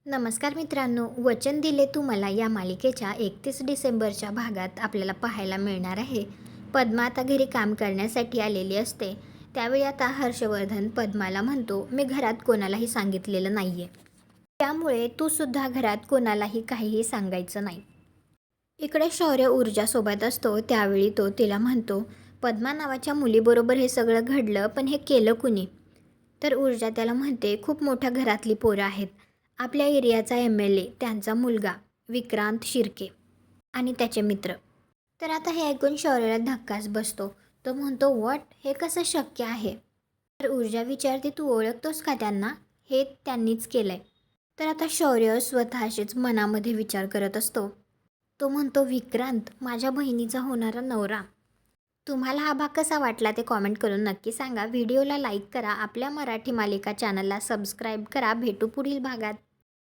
नमस्कार मित्रांनो, वचन दिले तू मला या मालिकेच्या 31 डिसेंबरच्या भागात आपल्याला पाहायला मिळणार आहे. पद्मा आता घरी काम करण्यासाठी आलेली असते. त्यावेळी आता हर्षवर्धन पद्माला म्हणतो, मी घरात कोणालाही सांगितलेलं नाहीये, त्यामुळे तू सुद्धा घरात कोणालाही काहीही सांगायचं नाही. इकडे शौर्य ऊर्जासोबत असतो. त्यावेळी तो तिला म्हणतो, पद्मा नावाच्या मुलीबरोबर हे सगळं घडलं, पण हे केलं कुणी? तर ऊर्जा त्याला म्हणते, खूप मोठ्या घरातली पोरं आहेत. आपल्या एरियाचा MLA, त्यांचा मुलगा विक्रांत शिर्के आणि त्याचे मित्र. तर आता हे ऐकून शौर्याला धक्काच बसतो. तो म्हणतो, व्हॉट, हे कसं शक्य आहे? तर ऊर्जा विचारते, तू ओळखतोस का त्यांना? हे त्यांनीच केलंय. तर आता शौर्य स्वतःशीच मनामध्ये विचार करत असतो. तो म्हणतो, विक्रांत माझ्या बहिणीचा होणारा नवरा. तुम्हाला हा भाग कसा वाटला ते कॉमेंट करून नक्की सांगा. व्हिडिओला लाईक करा. आपल्या मराठी मालिका चॅनलला सबस्क्राईब करा. भेटू पुढील भागात.